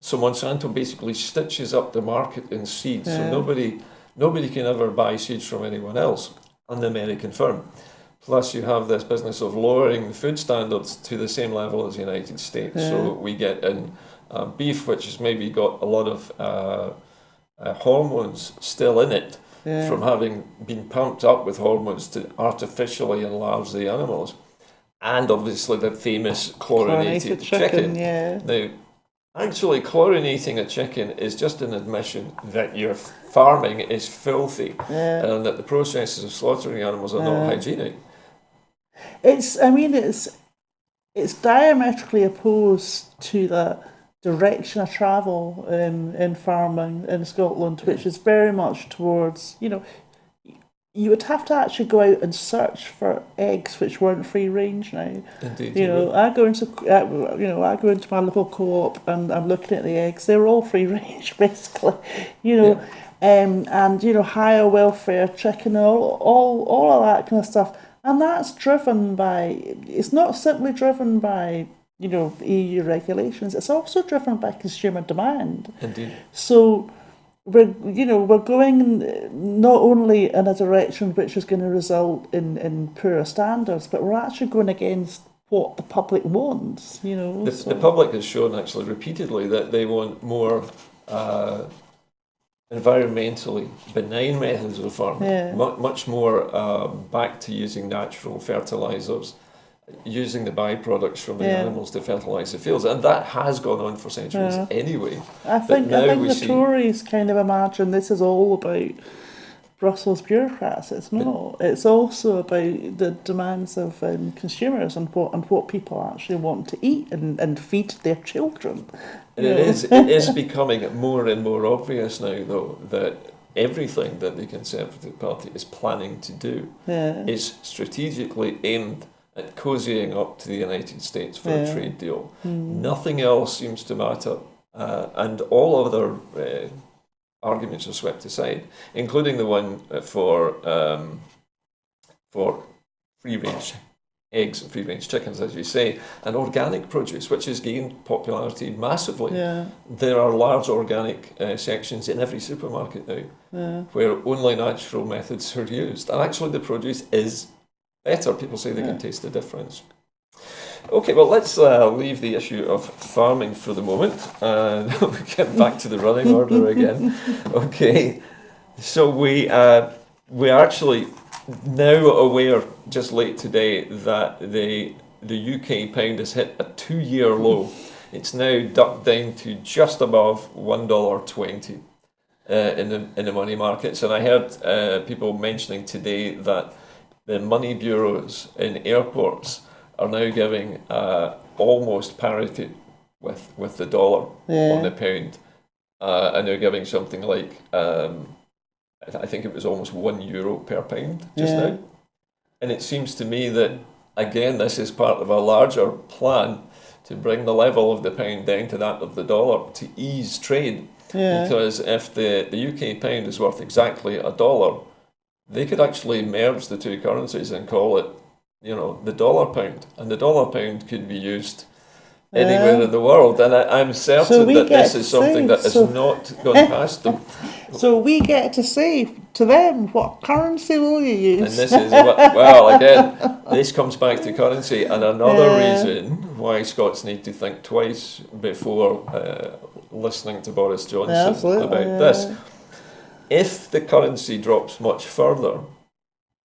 So Monsanto basically stitches up the market in seeds. So nobody can ever buy seeds from anyone else, an American firm. Plus you have this business of lowering the food standards to the same level as the United States. So we get in beef, which has maybe got a lot of hormones still in it, from having been pumped up with hormones to artificially enlarge the animals. And obviously the famous chlorinated chicken. Now, actually chlorinating a chicken is just an admission that your farming is filthy and that the processes of slaughtering animals are not hygienic. It's diametrically opposed to the direction of travel in farming in Scotland, which is very much towards, you know, you would have to actually go out and search for eggs which weren't free range now. Indeed, you know, I go into my local co-op and I'm looking at the eggs. They're all free range basically, you know, and you know, higher welfare chicken, all of that kind of stuff, and that's driven by. It's not simply driven by, you know, EU regulations. It's also driven by consumer demand. Indeed. So we're going not only in a direction which is going to result in poorer standards, but we're actually going against what the public wants. You know, the public has shown actually repeatedly that they want more environmentally benign methods of farming, much more back to using natural fertilizers, using the byproducts from the animals to fertilise the fields, and that has gone on for centuries anyway. I think the Tories kind of imagine this is all about Brussels bureaucrats. It's not. It's also about the demands of consumers and what people actually want to eat and feed their children. And it is becoming more and more obvious now, though, that everything that the Conservative Party is planning to do is strategically aimed at cozying up to the United States for a trade deal. Nothing else seems to matter, and all other arguments are swept aside, including the one for free-range eggs and free-range chickens, as you say, and organic produce, which has gained popularity massively. There are large organic sections in every supermarket now where only natural methods are used, and actually the produce is better. People say they can taste the difference. Okay, well, let's leave the issue of farming for the moment and get back to the running order again. Okay, so we are actually now aware, just late today, that the the UK pound has hit a 2-year low. It's now ducked down to just above $1.20 in the money markets. And I heard people mentioning today that the money bureaus in airports are now giving almost parity with the dollar on the pound. And they're giving something like, I think it was almost €1 per pound just now. And it seems to me that, again, this is part of a larger plan to bring the level of the pound down to that of the dollar to ease trade. Because if the UK pound is worth exactly $1, they could actually merge the two currencies and call it, the dollar pound. And the dollar pound could be used anywhere in the world. And I'm certain that this is something that has not gone past them. So we get to say to them, what currency will you use? And this is, well, again, this comes back to currency, and another reason why Scots need to think twice before listening to Boris Johnson about this. If the currency drops much further,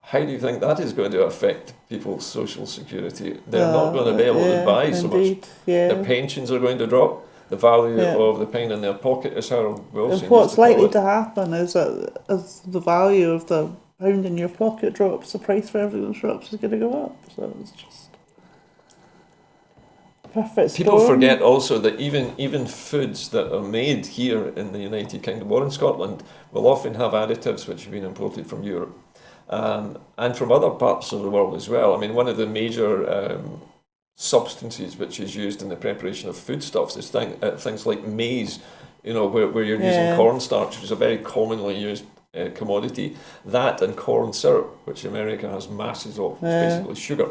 how do you think that is going to affect people's social security? They're not going to be able to buy so much. Their pensions are going to drop. The value of the pound in their pocket, as Harold Wilson And what's likely it. to happen is that as the value of the pound in your pocket drops, the price for everything drops is going to go up. So it's just perfect storm. People forget also that even foods that are made here in the United Kingdom or in Scotland will often have additives which have been imported from Europe. And from other parts of the world as well. I mean, one of the major substances which is used in the preparation of foodstuffs is things like maize, where you're using cornstarch, which is a very commonly used commodity. That and corn syrup, which America has masses of, it's basically sugar.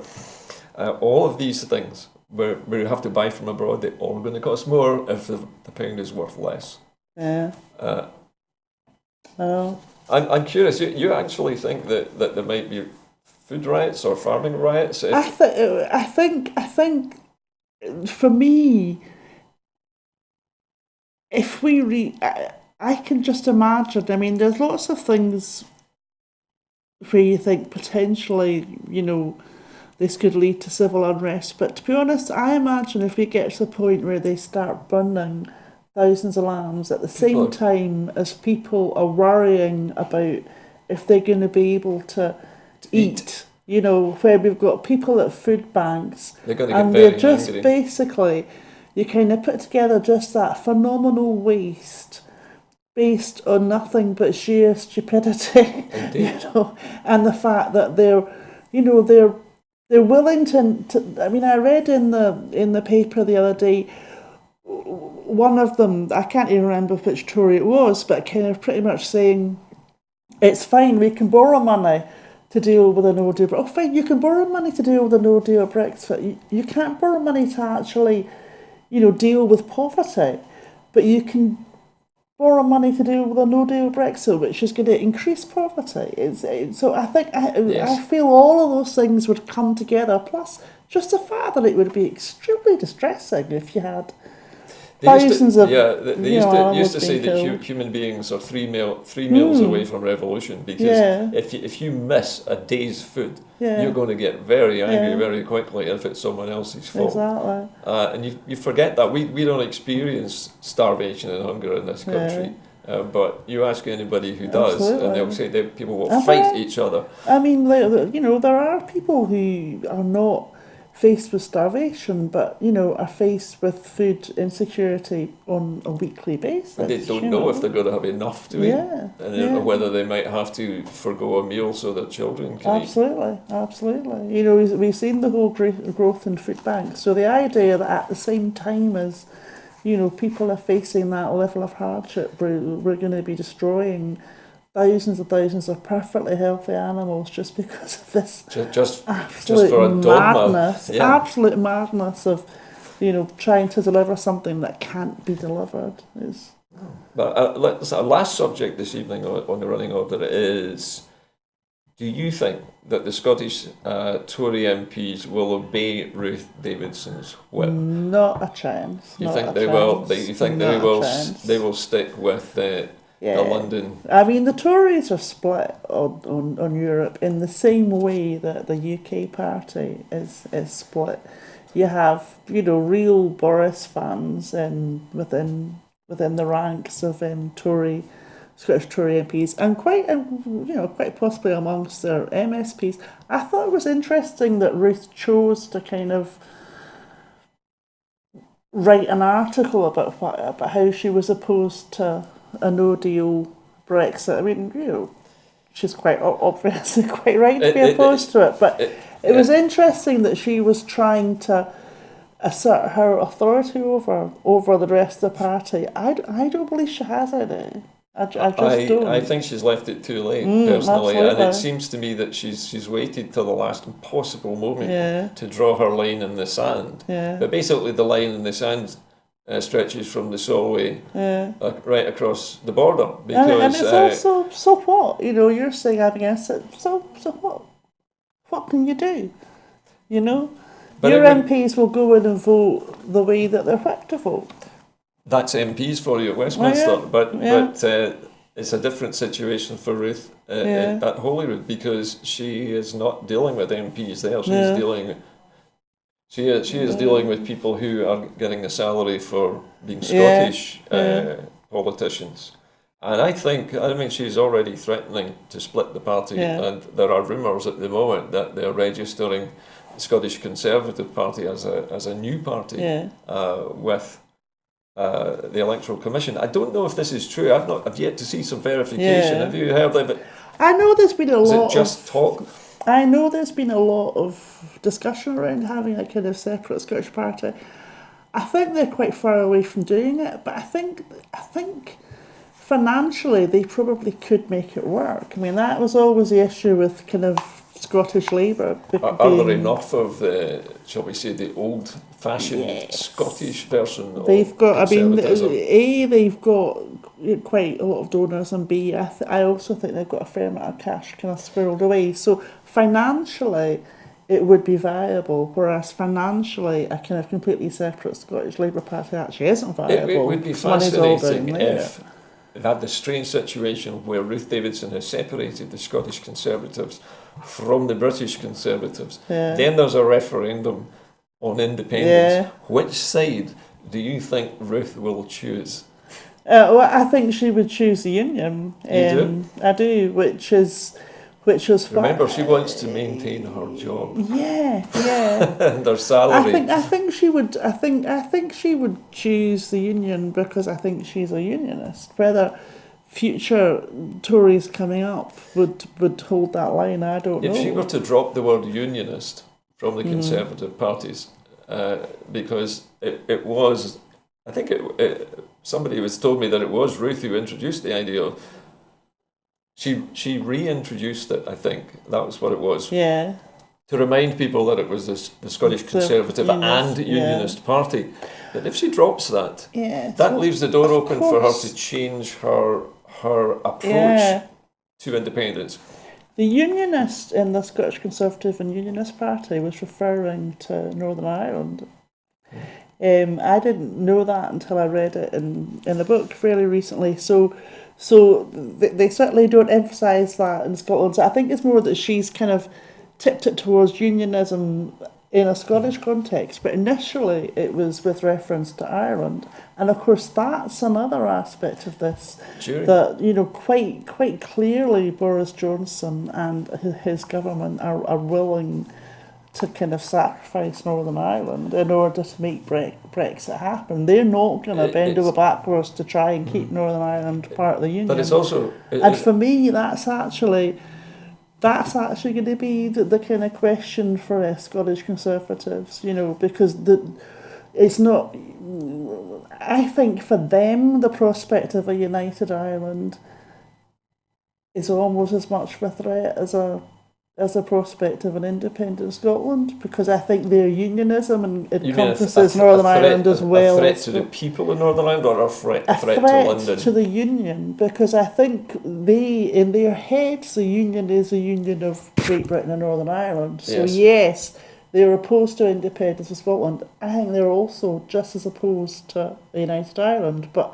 All of these things, where you have to buy from abroad, they're all going to cost more if the pound is worth less. I'm curious. You actually think that there might be food riots or farming riots? I think for me, if we I can just imagine. I mean, there's lots of things where you think potentially, this could lead to civil unrest. But to be honest, I imagine if we get to the point where they start burning thousands of lambs at the same time as people are worrying about if they're going to be able to eat, where we've got people at food banks and they're just angry. Basically, you kind of put together just that phenomenal waste based on nothing but sheer stupidity, and the fact that they're willing to. I mean, I read in the paper the other day, one of them, I can't even remember which Tory it was, but kind of pretty much saying, it's fine, we can borrow money to deal with a no-deal Brexit. Oh, fine, you can borrow money to deal with a no-deal Brexit. You can't borrow money to actually, deal with poverty, but you can borrow money to deal with a no-deal Brexit, which is going to increase poverty. So I think, I feel all of those things would come together, plus just the fact that it would be extremely distressing if you had they used to say that human beings are three meals away from revolution, because if you miss a day's food, you're going to get very angry very quickly if it's someone else's fault. Exactly. And you forget that we don't experience starvation and hunger in this country. But you ask anybody who does, and they'll say that people will fight each other. I mean, there are people who are not faced with starvation, but are faced with food insecurity on a weekly basis. And they don't know if they're going to have enough to eat, and whether they might have to forgo a meal so their children can eat. Absolutely. We've seen the whole growth in food banks. So the idea that at the same time as people are facing that level of hardship, we're going to be destroying thousands and thousands of perfectly healthy animals just because of this just for a madness, absolute madness of trying to deliver something that can't be delivered. But our last subject this evening on the running order is: do you think that the Scottish Tory MPs will obey Ruth Davidson's whip? Not a chance. You think they will? You think they will? They will stick with Yeah. the London. I mean, the Tories are split on Europe in the same way that the UK party is split. You have, real Boris fans within the ranks of Scottish Tory MPs, and quite possibly amongst their MSPs. I thought it was interesting that Ruth chose to kind of write an article about how she was opposed to a no-deal Brexit. I mean, she's quite obviously quite right to be opposed to it, but it was interesting that she was trying to assert her authority over the rest of the party. I don't believe she has any. I just don't. I think she's left it too late, personally, absolutely. and it seems to me that she's waited till the last possible moment to draw her line in the sand. Yeah. But basically, the line in the sand stretches from the Solway right across the border. Because and it's also, so what? You're saying I'm against it. So what? What can you do? But Your MPs will go in and vote the way that they're whipped to vote. That's MPs for you at Westminster, but it's a different situation for Ruth at Holyrood, because she is not dealing with MPs there. She is dealing with people who are getting a salary for being Scottish politicians. And I mean, she's already threatening to split the party, and there are rumours at the moment that they're registering the Scottish Conservative Party as a new party with the Electoral Commission. I don't know if this is true. I've yet to see some verification. Have you heard of it? I know there's been a lot. Is it just talk? I know there's been a lot of discussion around having a kind of separate Scottish party. I think they're quite far away from doing it, but I think financially they probably could make it work. I mean, that was always the issue with kind of Scottish Labour. Are there enough of the, shall we say, the old-fashioned Scottish version of they've got, I mean, conservatism? A, they've got quite a lot of donors, and B, I also think they've got a fair amount of cash kind of squirreled away. So financially, it would be viable, whereas financially, a kind of completely separate Scottish Labour Party actually isn't viable. It would be fascinating if they've had this strange situation where Ruth Davidson has separated the Scottish Conservatives from the British Conservatives. Then there's a referendum on independence. Which side do you think Ruth will choose? Well, I think she would choose the Union. You do? I do, which is Remember, she wants to maintain her job. Yeah. And her salary. I think she would. I think she would choose the Union because I think she's a unionist. Whether future Tories coming up would hold that line, I don't know. If she were to drop the word unionist from the Conservative parties, because it was, I think somebody was told me that it was Ruth who introduced the idea of. She reintroduced it, I think. That was what it was. Yeah. To remind people that it was the Scottish Conservative and Unionist Party. That if she drops that, that leaves the door open for her to change her approach to independence. The Unionist in the Scottish Conservative and Unionist Party was referring to Northern Ireland. I didn't know that until I read it in a book fairly recently. So they certainly don't emphasise that in Scotland. So I think it's more that she's kind of tipped it towards unionism in a Scottish context, but initially it was with reference to Ireland. And of course that's another aspect of this, that quite clearly Boris Johnson and his government are willing to kind of sacrifice Northern Ireland in order to make Brexit happen. They're not going to bend over backwards to try and keep Northern Ireland part of the Union. But it's also... And for me, that's actually going to be the kind of question for Scottish Conservatives, because it's not... I think for them, the prospect of a united Ireland is almost as much of a threat as a prospect of an independent Scotland, because I think their unionism encompasses Northern Ireland as well. A threat to the people in Northern Ireland, or a threat to London? To the Union, because I think in their heads, the Union is a union of Great Britain and Northern Ireland. So yes, they're opposed to independence of Scotland. I think they're also just as opposed to a united Ireland, but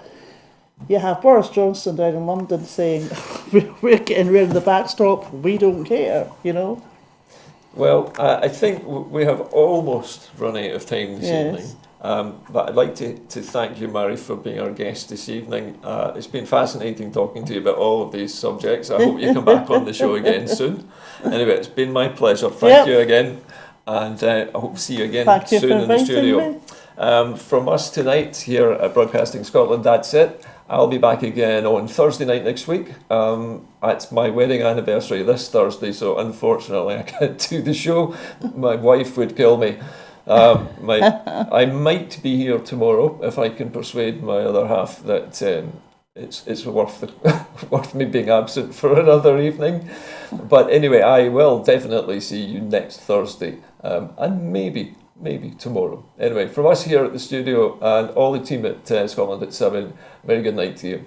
you have Boris Johnson down in London saying, we're getting rid of the backstop, we don't care, you know. Well, I think we have almost run out of time this Yes. evening. But I'd like to thank you, Mary, for being our guest this evening. It's been fascinating talking to you about all of these subjects. I hope you come back on the show again soon. Anyway, it's been my pleasure. Thank you again. And I hope to see you again Thank you soon for in the inviting studio. me. From us tonight here at Broadcasting Scotland, that's it. I'll be back again on Thursday night next week. It's my wedding anniversary this Thursday, so unfortunately I can't do the show. My wife would kill me. I might be here tomorrow if I can persuade my other half that it's worth me being absent for another evening. But anyway, I will definitely see you next Thursday, and maybe tomorrow. Anyway, from us here at the studio and all the team at Scotland at 7, very good night to you.